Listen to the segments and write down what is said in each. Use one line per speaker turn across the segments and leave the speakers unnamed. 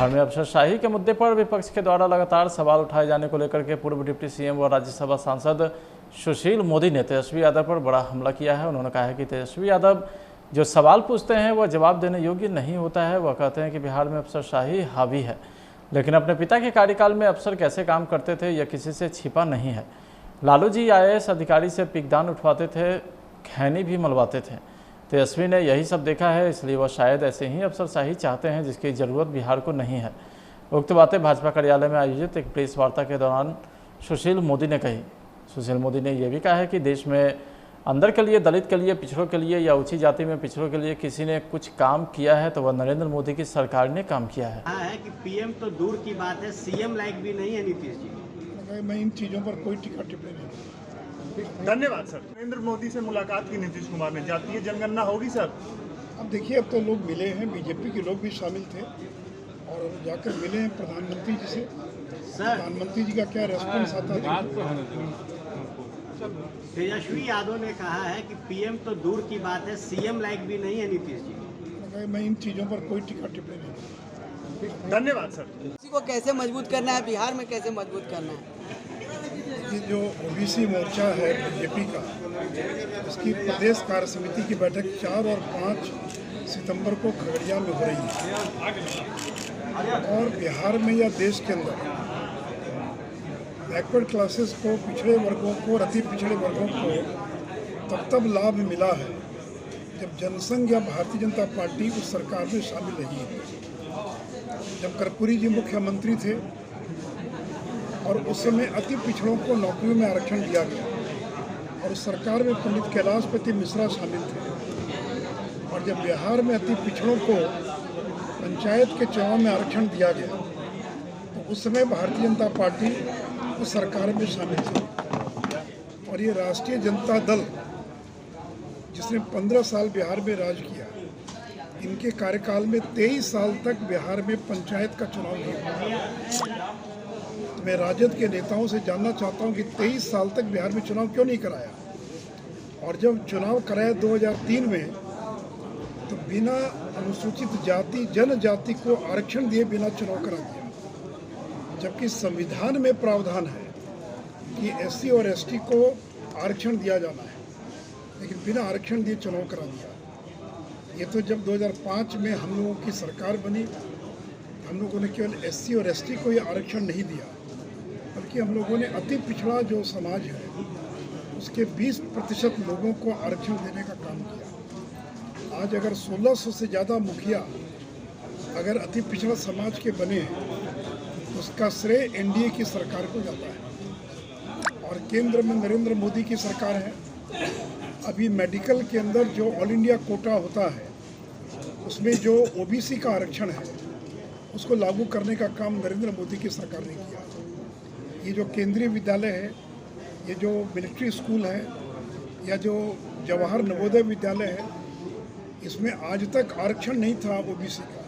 बिहार में अफसरशाही के मुद्दे पर विपक्ष के द्वारा लगातार सवाल उठाए जाने को लेकर के पूर्व डिप्टी सीएम व राज्यसभा सांसद सुशील मोदी ने तेजस्वी यादव पर बड़ा हमला किया है। उन्होंने कहा है कि तेजस्वी यादव जो सवाल पूछते हैं वह जवाब देने योग्य नहीं होता है। वह कहते हैं कि बिहार में अफसरशाही हावी है, लेकिन अपने पिता के कार्यकाल में अफसर कैसे काम करते थे यह किसी से छिपा नहीं है। लालू जी IAS अधिकारी से पिकदान उठवाते थे, खैनी भी मलवाते थे। तेजस्वी ने यही सब देखा है, इसलिए वह शायद ऐसे ही अफसरशाही चाहते हैं जिसकी ज़रूरत बिहार को नहीं है। उक्त बातें भाजपा कार्यालय में आयोजित एक प्रेस वार्ता के दौरान सुशील मोदी ने कही। सुशील मोदी ने यह भी कहा है कि देश में अंदर के लिए, दलित के लिए, पिछड़ों के लिए या ऊंची जाति में पिछड़ों के लिए किसी ने कुछ काम किया है तो वह नरेंद्र मोदी की सरकार ने काम किया है
कि पीएम तो दूर की बात है, सीएम लायक भी नहीं है नीतीश जी।
मैं इन चीज़ों पर कोई टिप्पणी नहीं।
धन्यवाद सर। नरेंद्र मोदी से मुलाकात की नीतीश कुमार ने, जातीय जनगणना होगी सर?
अब देखिए, अब तो लोग मिले हैं, बीजेपी के लोग भी शामिल थे और जाकर मिले हैं प्रधानमंत्री जी से। प्रधानमंत्री जी का क्या रेस्पॉन्स आता है।
तेजस्वी यादव ने कहा है कि पीएम तो दूर की बात है, सीएम लायक भी नहीं है नीतीश जी।
मैं इन चीज़ों पर कोई टिप्पणी नहीं।
धन्यवाद सर।
ओबीसी को कैसे मजबूत करना है, बिहार में कैसे मजबूत करना है?
ये जो ओबीसी मोर्चा है बीजेपी का, इसकी प्रदेश कार्य समिति की बैठक 4 और 5 सितंबर को खगड़िया में हो रही है और बिहार में या देश के अंदर बैकवर्ड क्लासेस को, पिछड़े वर्गों को और अति पिछड़े वर्गों को तब लाभ मिला है जब जनसंघ या भारतीय जनता पार्टी उस सरकार में शामिल रही है। जब कर्पूरी जी मुख्यमंत्री थे और उस समय अति पिछड़ों को नौकरियों में आरक्षण दिया गया और उस सरकार में पंडित कैलाशपति मिश्रा शामिल थे। और जब बिहार में अति पिछड़ों को पंचायत के चुनाव में आरक्षण दिया गया तो उस समय भारतीय जनता पार्टी उस सरकार में शामिल थी। और ये राष्ट्रीय जनता दल जिसने 15 साल बिहार में राज किया, इनके कार्यकाल में 23 साल तक बिहार में पंचायत का चुनाव नहीं हुआ। मैं राजद के नेताओं से जानना चाहता हूं कि 23 साल तक बिहार में चुनाव क्यों नहीं कराया, और जब चुनाव कराया 2003 में तो बिना अनुसूचित जाति जनजाति को आरक्षण दिए बिना चुनाव करा दिया, जबकि संविधान में प्रावधान है कि SC और ST को आरक्षण दिया जाना है, लेकिन बिना आरक्षण दिए चुनाव करा दिया। ये तो जब 2005 में हम लोगों की सरकार बनी, हम लोगों ने केवल SC और ST को ये आरक्षण नहीं दिया, बल्कि हम लोगों ने अति पिछड़ा जो समाज है उसके 20% लोगों को आरक्षण देने का काम किया। आज अगर 1600 से ज़्यादा मुखिया अगर अति पिछड़ा समाज के बने हैं तो उसका श्रेय NDA की सरकार को जाता है और केंद्र में नरेंद्र मोदी की सरकार है। अभी मेडिकल के अंदर जो ऑल इंडिया कोटा होता है उसमें जो OBC का आरक्षण है उसको लागू करने का काम नरेंद्र मोदी की सरकार ने किया। ये जो केंद्रीय विद्यालय है, ये जो मिलिट्री स्कूल है या जो जवाहर नवोदय विद्यालय है, इसमें आज तक आरक्षण नहीं था OBC का।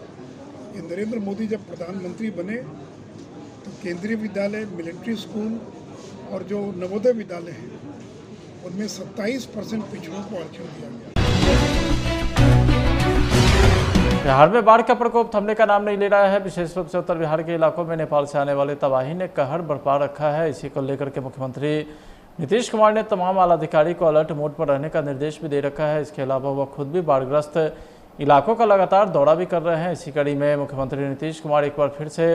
ये नरेंद्र मोदी जब प्रधानमंत्री बने तो केंद्रीय विद्यालय, मिलिट्री स्कूल और जो नवोदय विद्यालय हैं उनमें 27% पिछड़ों को आरक्षण दिया गया।
बिहार में बाढ़ का प्रकोप थमने का नाम नहीं ले रहा है। विशेष रूप से उत्तर बिहार के इलाकों में नेपाल से आने वाले तबाही ने कहर बरपा रखा है। इसी को लेकर के मुख्यमंत्री नीतीश कुमार ने तमाम आला अधिकारी को अलर्ट मोड पर रहने का निर्देश भी दे रखा है। इसके अलावा वह खुद भी बाढ़ग्रस्त इलाकों का लगातार दौरा भी कर रहे हैं। इसी कड़ी में मुख्यमंत्री नीतीश कुमार एक बार फिर से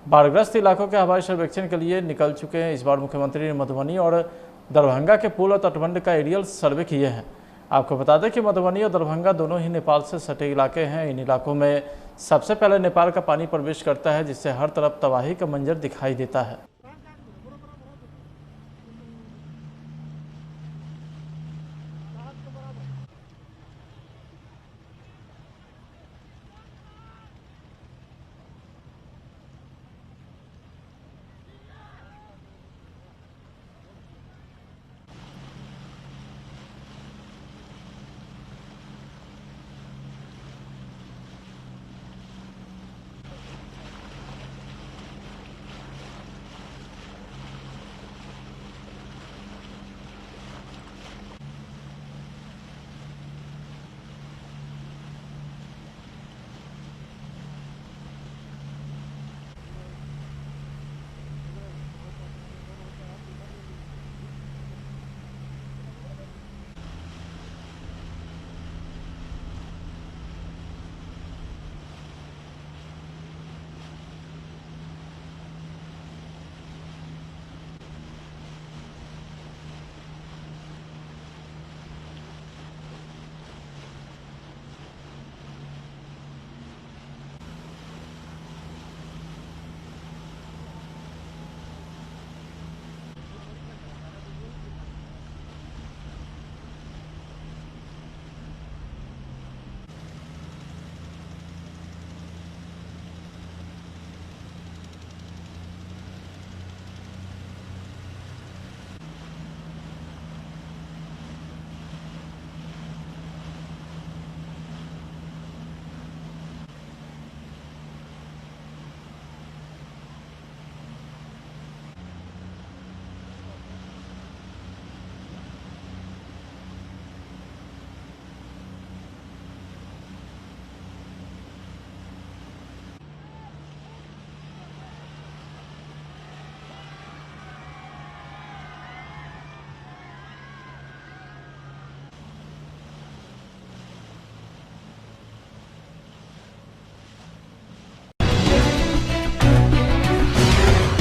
बाढ़ग्रस्त इलाकों के हवाई सर्वेक्षण के लिए निकल चुके हैं। इस बार मुख्यमंत्री ने मधुबनी और दरभंगा के पुल और तटबंध का एरियल सर्वे किए हैं। आपको बता दें कि मधुबनी और दरभंगा दोनों ही नेपाल से सटे इलाके हैं। इन इलाकों में सबसे पहले नेपाल का पानी प्रवेश करता है, जिससे हर तरफ तबाही का मंजर दिखाई देता है।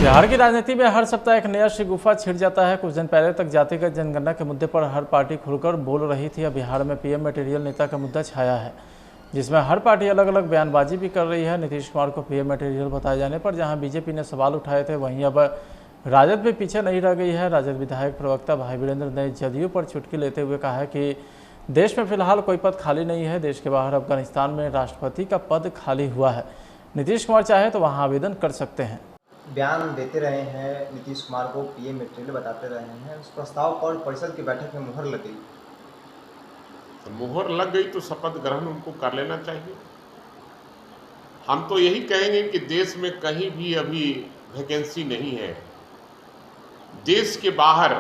बिहार की राजनीति में हर सप्ताह एक नया शिगुफा छिड़ जाता है। कुछ दिन पहले तक जातिगत जनगणना के मुद्दे पर हर पार्टी खुलकर बोल रही थी। अब बिहार में पीएम मटेरियल नेता का मुद्दा छाया है, जिसमें हर पार्टी अलग अलग बयानबाजी भी कर रही है। नीतीश कुमार को पीएम मटेरियल बताए जाने पर जहां बीजेपी ने सवाल उठाए थे, वहीं अब राजद भी पीछे नहीं रह गई है। राजद विधायक प्रवक्ता भाई वीरेंद्र ने जदयू पर चुटकी लेते हुए कहा है कि देश में फिलहाल कोई पद खाली नहीं है। देश के बाहर अफगानिस्तान में राष्ट्रपति का पद खाली हुआ है। नीतीश कुमार चाहे तो वहाँ आवेदन कर सकते हैं।
बयान देते रहे हैं, नीतीश कुमार को पीएम मटेरियल बताते रहे हैं। उस प्रस्ताव पर परिषद की बैठक में मुहर लग गई।
तो मुहर लग गई तो शपथ ग्रहण उनको कर लेना चाहिए। हम तो यही कहेंगे कि देश में कहीं भी अभी वैकेंसी नहीं है। देश के बाहर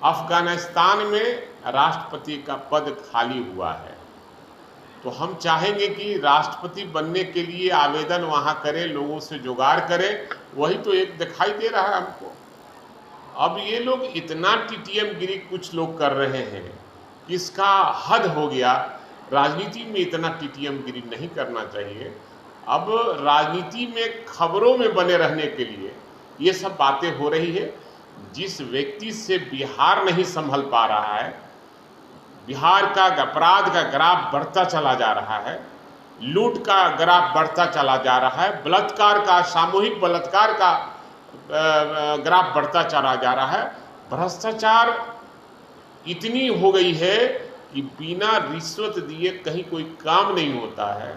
अफगानिस्तान में राष्ट्रपति का पद खाली हुआ है, तो हम चाहेंगे कि राष्ट्रपति बनने के लिए आवेदन वहाँ करें, लोगों से जुगाड़ करें। वही तो एक दिखाई दे रहा है हमको। अब ये लोग इतना टीटीएम गिरी कुछ लोग कर रहे हैं कि इसका हद हो गया। राजनीति में इतना टीटीएम गिरी नहीं करना चाहिए। अब राजनीति में खबरों में बने रहने के लिए ये सब बातें हो रही है। जिस व्यक्ति से बिहार नहीं संभल पा रहा है, बिहार का अपराध का ग्राफ बढ़ता चला जा रहा है, लूट का ग्राफ बढ़ता चला जा रहा है, बलात्कार का, सामूहिक बलात्कार का ग्राफ बढ़ता चला जा रहा है, भ्रष्टाचार इतनी हो गई है कि बिना रिश्वत दिए कहीं कोई काम नहीं होता है।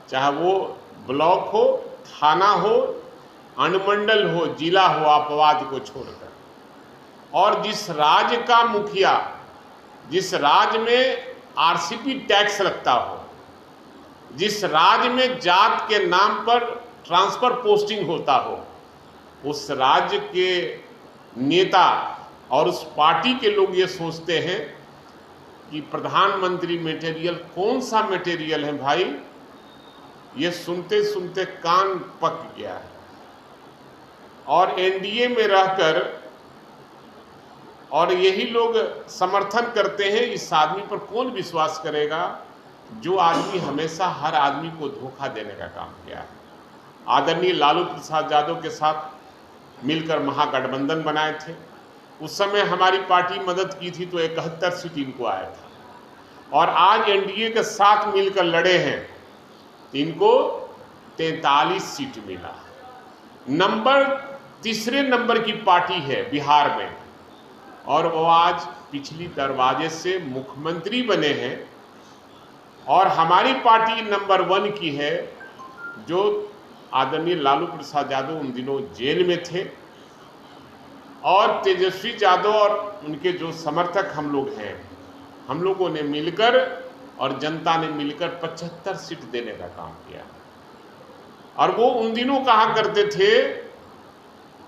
चाहे वो ब्लॉक हो, थाना हो, अनुमंडल हो, जिला हो, अपवाद को छोड़कर। और जिस राज्य का मुखिया, जिस राज्य में आरसीपी टैक्स लगता हो, जिस राज्य में जात के नाम पर ट्रांसफर पोस्टिंग होता हो, उस राज्य के नेता और उस पार्टी के लोग ये सोचते हैं कि प्रधानमंत्री मटेरियल कौन सा मटेरियल है भाई। ये सुनते सुनते कान पक गया है। और एनडीए में रहकर और यही लोग समर्थन करते हैं। इस आदमी पर कौन विश्वास करेगा जो आदमी हमेशा हर आदमी को धोखा देने का काम किया है। आदरणीय लालू प्रसाद यादव के साथ मिलकर महागठबंधन बनाए थे। उस समय हमारी पार्टी मदद की थी तो 71 सीट इनको आया था। और आज एनडीए के साथ मिलकर लड़े हैं, इनको 43 सीट मिला। तीसरे नंबर की पार्टी है बिहार में, और वो आज पिछली दरवाजे से मुख्यमंत्री बने हैं। और हमारी पार्टी नंबर 1 की है, जो आदरणीय लालू प्रसाद यादव उन दिनों जेल में थे। और तेजस्वी यादव और उनके जो समर्थक हम लोग हैं, हम लोगों ने मिलकर और जनता ने मिलकर 75 सीट देने का काम किया। और वो उन दिनों कहा करते थे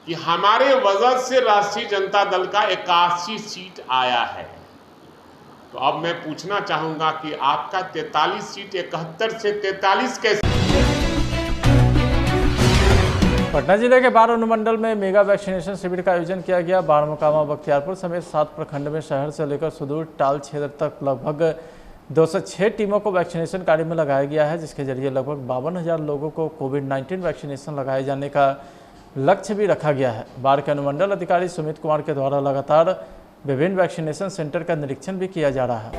कि हमारे वजह से राष्ट्रीय जनता दल का 81 सीट आया है। तो अब मैं पूछना चाहूंगा कि आपका 43 सीट 71 से 43 कैसे?
पटना जिले के बाढ़ अनुमंडल में मेगा वैक्सीनेशन शिविर का आयोजन किया गया। बाढ़ मोकामा, बख्तियारपुर समेत 7 प्रखंड में शहर से लेकर सुदूर टाल क्षेत्र तक लगभग 206 टीमों को वैक्सीनेशन कार्य में लगाया गया है, जिसके जरिए लगभग 52,000 लोगों को कोविड-19 वैक्सीनेशन लगाए जाने का लक्ष्य भी रखा गया है। बाढ़ के अनुमंडल अधिकारी सुमित कुमार के द्वारा लगातार विभिन्न वैक्सीनेशन सेंटर का निरीक्षण भी किया जा रहा है।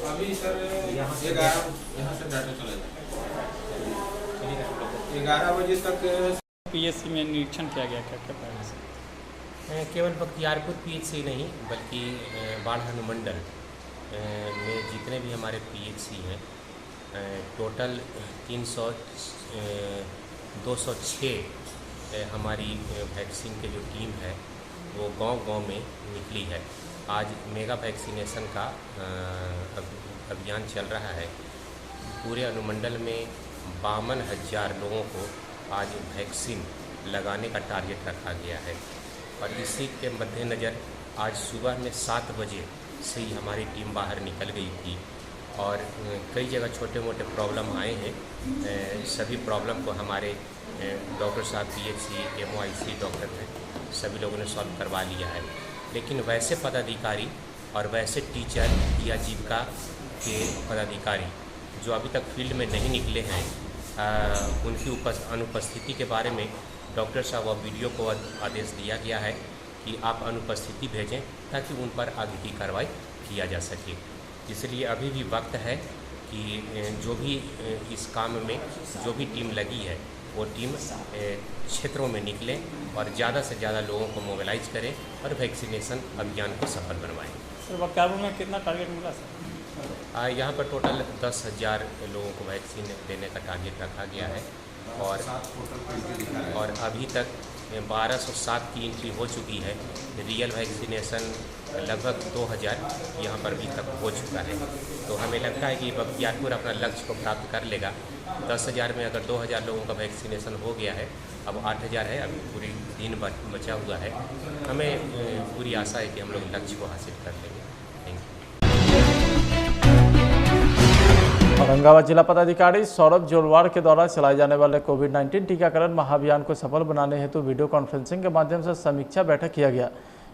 अभी सर यहाँ से डाटा चला जाए 11 बजे तक
पीएचसी में निरीक्षण किया गया। क्या पहले से
केवल बख्तियारपुर पीएचसी नहीं बल्कि बाढ़ अनुमंडल में जितने भी हमारे पीएचसी हैं, टोटल 206 हमारी वैक्सीन के जो टीम है वो गांव-गांव में निकली है। आज मेगा वैक्सीनेशन का अभियान चल रहा है। पूरे अनुमंडल में 52,000 लोगों को आज वैक्सीन लगाने का टारगेट रखा गया है। और इसी के मद्देनज़र आज सुबह में 7 बजे से ही हमारी टीम बाहर निकल गई थी और कई जगह छोटे मोटे प्रॉब्लम आए हैं। सभी प्रॉब्लम को हमारे डॉक्टर साहब PHC MOIC डॉक्टर हैं, सभी लोगों ने सॉल्व करवा लिया है। लेकिन वैसे पदाधिकारी और वैसे टीचर या जीविका के पदाधिकारी जो अभी तक फील्ड में नहीं निकले हैं, उनकी अनुपस्थिति के बारे में डॉक्टर साहब और वीडियो को आदेश दिया गया है कि आप अनुपस्थिति भेजें ताकि उन पर आगे की कार्रवाई किया जा सके। इसलिए अभी भी वक्त है कि जो भी इस काम में जो भी टीम लगी है वो टीम क्षेत्रों में निकले और ज़्यादा से ज़्यादा लोगों को मोबिलाइज करें और वैक्सीनेशन अभियान को सफल बनवाएं।
सर काबू में कितना टारगेट मिला सर?
यहाँ पर टोटल 10,000 लोगों को वैक्सीन देने का टारगेट रखा गया है और अभी तक 1207 की एंट्री हो चुकी है। रियल वैक्सीनेशन लगभग 2000 यहाँ पर भी तक हो चुका है। तो हमें लगता है कि बख्तियारपुर अपना लक्ष्य को प्राप्त कर लेगा। 10,000 में अगर 2000 लोगों का वैक्सीनेशन हो गया है, अब 8000 है, अभी पूरी दिन बचा हुआ है। हमें पूरी आशा है कि हम लोग लक्ष्य को हासिल कर लेंगे।
औरंगाबाद जिला पदाधिकारी सौरभ जोलवार के द्वारा चलाए जाने वाले कोविड-19 टीकाकरण महाअभियान को सफल बनाने हेतु वीडियो कॉन्फ्रेंसिंग के माध्यम से समीक्षा बैठक किया गया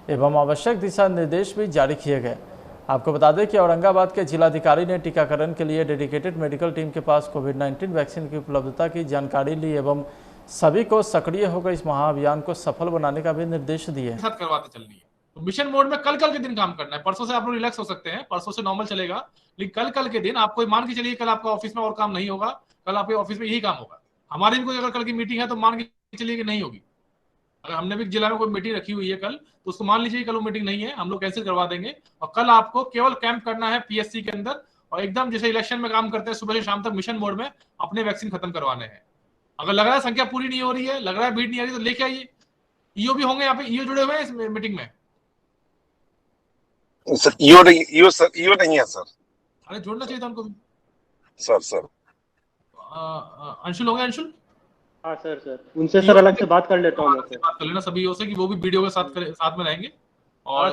एवं आवश्यक दिशा निर्देश भी जारी किए गए। आपको बता दें कि औरंगाबाद के जिलाधिकारी ने टीकाकरण के लिए डेडिकेटेड मेडिकल टीम के पास कोविड-19 वैक्सीन की उपलब्धता की जानकारी ली एवं सभी को सक्रिय होकर इस महाअभियान को सफल बनाने का भी निर्देश दिए।
करवाते चलनी है तो मिशन मोड में कल के दिन काम करना है। परसों से आप लोग रिलैक्स हो सकते हैं, परसों से नॉर्मल चलेगा, लेकिन कल के दिन आपको मान के चलिए कल आपका ऑफिस में और काम नहीं होगा, कल आपके ऑफिस में यही काम होगा। हमारे दिन कोई अगर कल की मीटिंग है तो मान के चलिए कि नहीं होगी। अगर हमने भी जिला में कोई मीटिंग रखी हुई है कल, तो उसको मान लीजिए कल वो मीटिंग नहीं है, हम लोग कैंसिल करवा देंगे। और कल आपको केवल कैंप करना है PSC के अंदर और एकदम जैसे इलेक्शन में काम करते हैं सुबह से शाम तक मिशन मोड में अपने वैक्सीन खत्म करवाने हैं। अगर लग रहा है संख्या पूरी नहीं हो रही है, लग रहा है भीड़ नहीं आ रही, तो लेके आइए। ईओ भी होंगे यहाँ पे, ईओ जुड़े हुए हैं इस मीटिंग में।
सर ईओ नहीं है सर।
अरे जोड़ना चाहिए था उनको भी।
सर
अंशुल होंगे, अंशुल?
हाँ सर उनसे सर अलग से बात कर लेता हूँ।
बात कर लेना सभी से कि वो भी वीडियो के साथ में रहेंगे। और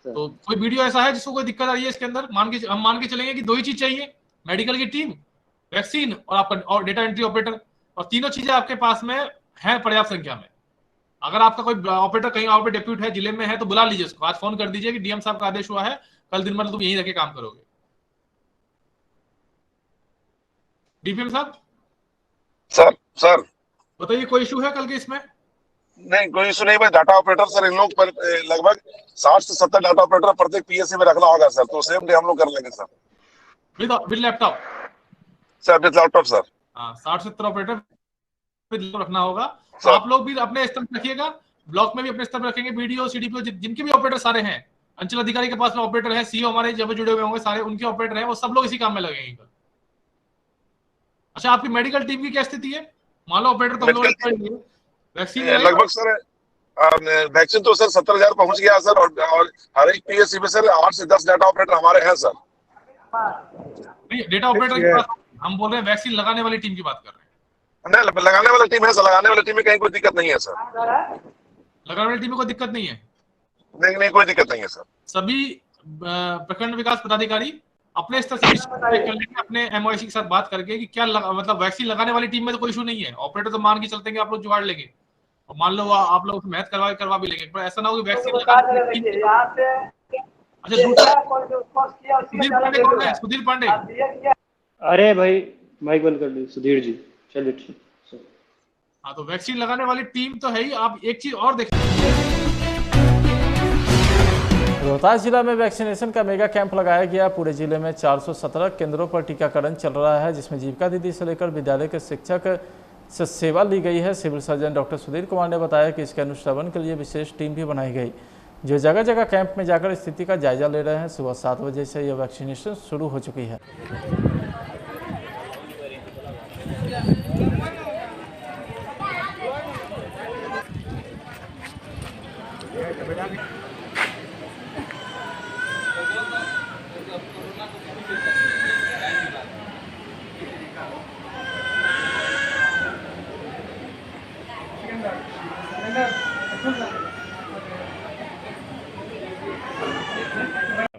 तो कोई वीडियो ऐसा है जिसको कोई दिक्कत आ रही है इसके अंदर, हम मान के चलेंगे कि 2 ही चीज चाहिए, मेडिकल की टीम, वैक्सीन और आपका और डेटा एंट्री ऑपरेटर, और तीनों चीजें आपके पास में है पर्याप्त संख्या में। अगर आपका कोई ऑपरेटर कहीं और पे डेप्यूट है, जिले में है, तो बुला लीजिए उसको, आज फोन कर दीजिए कि DM साहब का आदेश हुआ है, कल दिन भर तुम यहीं रह के काम करोगे। DPM साहब
सर
बताइए, कोई इशू है कल के इसमें?
नहीं, कोई इशू नहीं। डाटा ऑपरेटर सर, इन लोग पर लगभग 60 से 70 डाटा ऑपरेटर प्रत्येक PSC में रखना होगा सर, तो सेम डे हम लोग कर लेंगे sir.
With laptop
sir, with laptop sir.
हाँ, 60 से 70 ऑपरेटर रखना होगा। तो आप लोग भी अपने स्तर पर रखिएगा, ब्लॉक में भी अपने स्तर पर रखेंगे, BDO CDPO जिनके भी ऑपरेटर सारे हैं, अंचल अधिकारी के पास में ऑपरेटर है, CO हमारे जब जुड़े हुए होंगे सारे उनके ऑपरेटर हैं, वो सब लोग इसी काम में लगेंगे। अच्छा, आपकी मेडिकल टीम की क्या स्थिति है? मान लो ऑपरेटर तो
वैक्सीन लगभग सर वैक्सीन तो सर 70,000 पहुंच गया सर, और हर एक PSC में सर 8 से 10 डाटा ऑपरेटर हमारे हैं सर।
नहीं, डेटा ऑपरेटर के पास हम बोल रहे हैं, वैक्सीन लगाने वाली टीम की बात कर रहे हैं।
नहीं, लगाने वाला टीम है सर, लगाने वाली टीम में कहीं कोई दिक्कत नहीं है सर।
लगाने वाली टीम में कोई दिक्कत नहीं है?
नहीं, कोई दिक्कत नहीं है सर।
सभी प्रखंड विकास पदाधिकारी अपने स्तर से कर लेंगे, अपने MOIC के साथ बात करके कि क्या मतलब वैक्सीन लगाने वाली टीम में तो कोई इशू नहीं है। ऑपरेटर तो मान के चलते हैं आप लोग जुगाड़ लेंगे, और मान लो आप लोग मेहनत करवा भी लेंगे, पर ऐसा ना हो कि वैक्सीन अच्छा। सुधीर पांडे,
अरे भाई माइक बंद कर ली। सुधीर जी, चलिए ठीक।
हाँ, तो वैक्सीन लगाने वाली टीम तो है ही। आप एक चीज और देखिए,
रोहतास जिला में वैक्सीनेशन का मेगा कैंप लगाया गया। पूरे जिले में 417 केंद्रों पर टीकाकरण चल रहा है, जिसमें जीविका दीदी से लेकर विद्यालय के शिक्षक से सेवा ली गई है। Civil surgeon doctor Sudhir Kumar ने बताया कि इसके अनुश्रवण के लिए विशेष टीम भी बनाई गई, जो जगह जगह कैंप में जाकर स्थिति का जायजा ले रहे हैं। सुबह 7 बजे से यह वैक्सीनेशन शुरू हो चुकी है।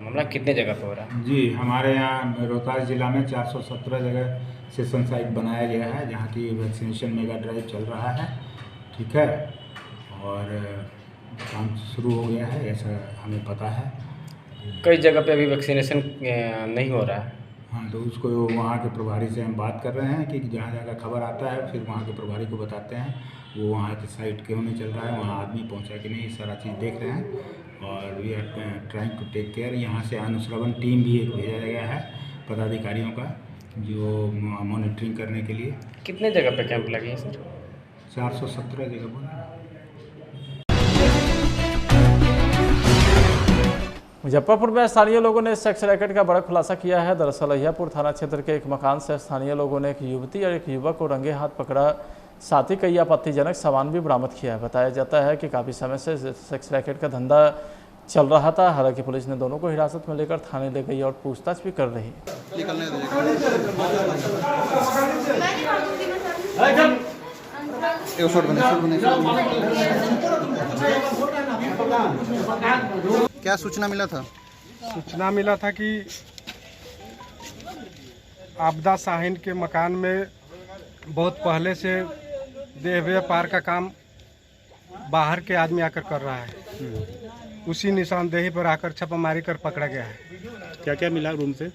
हमला कितने जगह पे हो रहा है?
जी, हमारे यहाँ रोहतास जिला में 417 जगह सेशन साइट बनाया गया है जहाँ की वैक्सीनेशन मेगा ड्राइव चल रहा है। ठीक है, और काम शुरू हो गया है ऐसा हमें पता है।
कई जगह पे अभी वैक्सीनेशन नहीं हो रहा है।
हाँ, तो उसको वहाँ के प्रभारी से हम बात कर रहे हैं कि जहाँ जहाँ खबर आता है फिर वहाँ के प्रभारी को बताते हैं वो वहाँ की साइट क्यों नहीं चल रहा है, वहाँ आदमी पहुँचा कि नहीं, सारा चीज़ देख रहे हैं। और we are trying to take care. यहाँ से अनुश्रवण टीम भी एक भेजा गया है पदाधिकारियों का जो मॉनिटरिंग करने के लिए।
कितने जगह पे कैंप लगे हैं सर?
417 जगह पर।
मुजफ्फरपुर में स्थानीय लोगों ने सेक्स रैकेट का बड़ा खुलासा किया है। दरअसल अहियापुर थाना क्षेत्र के एक मकान से स्थानीय लोगों ने एक युवती और एक युवक को रंगे हाथ पकड़ा, साथ ही कई आपत्तिजनक सामान भी बरामद किया है। बताया जाता है कि काफ़ी समय से सेक्स रैकेट का धंधा चल रहा था। हालांकि पुलिस ने दोनों को हिरासत में लेकर थाने ले गई और पूछताछ भी कर रही
क्या सूचना मिला था?
सूचना मिला था कि आपदा साहिन के मकान में बहुत पहले से देह व्यापार का काम बाहर के आदमी आकर कर रहा है। उसी निशानदेही पर आकर छापामारी कर पकड़ा गया है।
क्या क्या मिला रूम से?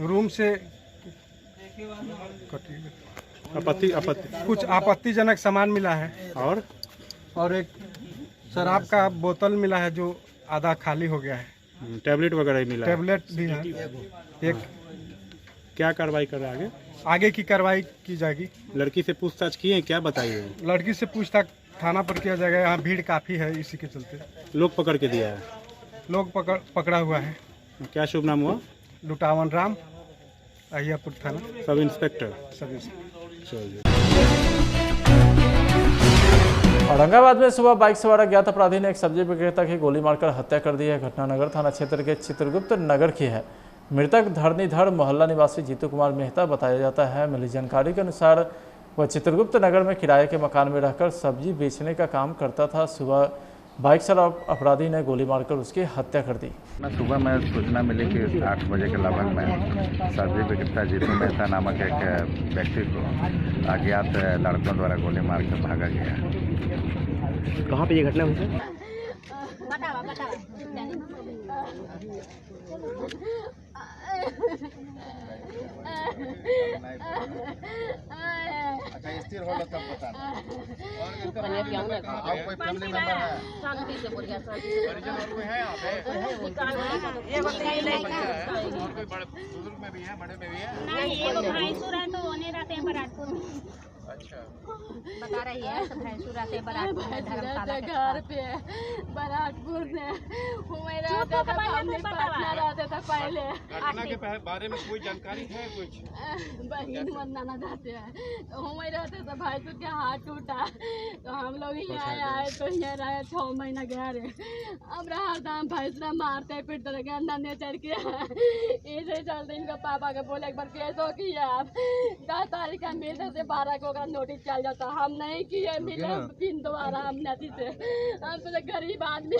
रूम से कुछ आपत्तिजनक सामान मिला है और एक शराब का बोतल मिला है जो आधा खाली हो गया है।
टैबलेट वगैरह मिला?
टैबलेट भी है। एक
क्या कार्रवाई कर रहा है
आगे की कार्रवाई की जाएगी।
लड़की से पूछताछ की है, क्या बताइए?
लड़की से पूछताछ थाना पर किया जाएगा। यहाँ भीड़ काफ़ी है, इसी के चलते
लोग पकड़ के दिया है।
लोग पकड़ा हुआ है।
क्या शुभ नाम हुआ?
लुटावन राम, अहियापुर थाना,
सब इंस्पेक्टर।
औरंगाबाद में सुबह बाइक सवार अज्ञात अपराधी ने एक सब्जी विक्रेता की गोली मारकर हत्या कर दी है। घटना नगर थाना क्षेत्र के चित्रगुप्त नगर की है। मृतक धरणीधर मोहल्ला निवासी जीतू कुमार मेहता बताया जाता है। मिली जानकारी के अनुसार वह चित्रगुप्त नगर में किराए के मकान में रहकर सब्जी बेचने का काम करता था। सुबह बाइक सवार अपराधी ने गोली मारकर उसकी हत्या कर दी।
सुबह में सूचना मिली कि 8 बजे के लगभग में सब्जी विक्रेता जीतू मेहता नामक एक व्यक्ति को अज्ञात लड़कों द्वारा गोली मार कर भागा गया।
कहाँ पे ये घटना हुई है?
अच्छा, स्थिर हो लो तब बता। और कोई फैमिली मेंबर है? शांति से बोलिए। परिजन और कोई है यहाँ पे? ये बताइए और कोई बड़े बुजुर्ग में भी है, बड़े में भी है?
नहीं, ये भाईसुर है तो होने रहते हैं बरातपुर में।
अच्छा,
बता रही है सब भैंसुर रहते हैं बरातपुर में, धर्मशाला के
घर पे बरातपुर में रहते थे पहले।
घटना के बारे में कोई जानकारी है? कुछ
बहन मनाना जाते हैं तो हम रहते थे। भाईसुर के हाथ टूटा तो हम लोग यहाँ आए तो यहाँ रहे 6 महीना घर। अब रहा था भाईसुरा मारते पीटते रहे अंदर ने चढ़ के। इसे चलते इनका पापा के बोले एक बार केस हो किया। 10 तारीख का मिलते थे, 12 को नोटिस चल जाता। हम नहीं किए, मिले फिर दोबारा हम नदी से। हम तो गरीब आदमी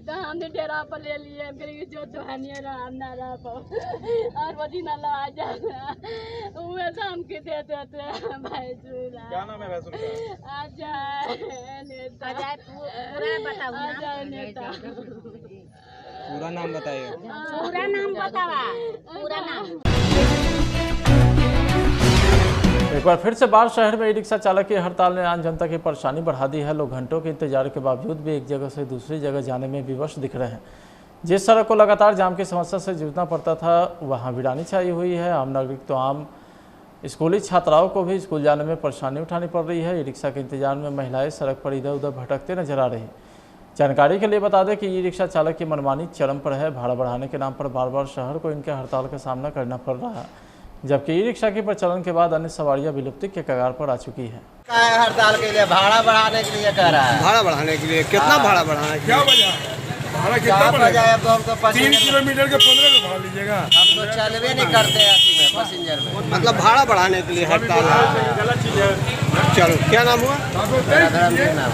तो हमने डेरा पर ले लिए। फिर जो है राम ना और वो दिन आ जाता वो शाम के देते थे। भाई
क्या नाम है भैंसुर का?
अजय नेता। नेता।
पूरा नाम बताइए।
पूरा नाम बतावा, पूरा नाम।
एक बार फिर से बाढ़ शहर में ई रिक्शा चालक की हड़ताल ने आम जनता की परेशानी बढ़ा दी है। लोग घंटों के इंतजार के बावजूद भी एक जगह से दूसरी जगह जाने में विवश दिख रहे हैं। जिस सड़क को लगातार जाम की समस्या से जूझना पड़ता था वहां वीरानी छाई हुई है। आम नागरिक तो आम स्कूली छात्राओं को भी स्कूल जाने में परेशानी उठानी पड़ रही है। ई रिक्शा के इंतजार में महिलाएं सड़क पर इधर उधर भटकते नजर आ रही। जानकारी के लिए बता दें कि ई रिक्शा चालक की मनमानी चरम पर है। भाड़ा बढ़ाने के नाम पर बार बार शहर को इनके हड़ताल का सामना करना पड़ रहा है, जबकि ई रिक्शा के प्रचलन के बाद अन्य सवारियां विलुप्ति के कगार पर आ चुकी हैं।
हड़ताल के लिए भाड़ा बढ़ाने के लिए कह रहा है। भाड़ा बढ़ाने के लिए कितना भाड़ा बढ़ाना है? क्या वजह? भाड़ा कितना बढ़ेगा? अब तो हम तो 3 किलोमीटर के 15 का भाड़ा लीजिएगा। हम तो चलवे नहीं करते हैं पैसेंजर में। मतलब भाड़ा बढ़ाने के लिए हड़ताल है। गलत चीज है। चलो, क्या नाम हुआ? मेरा धर्मवीर नाम।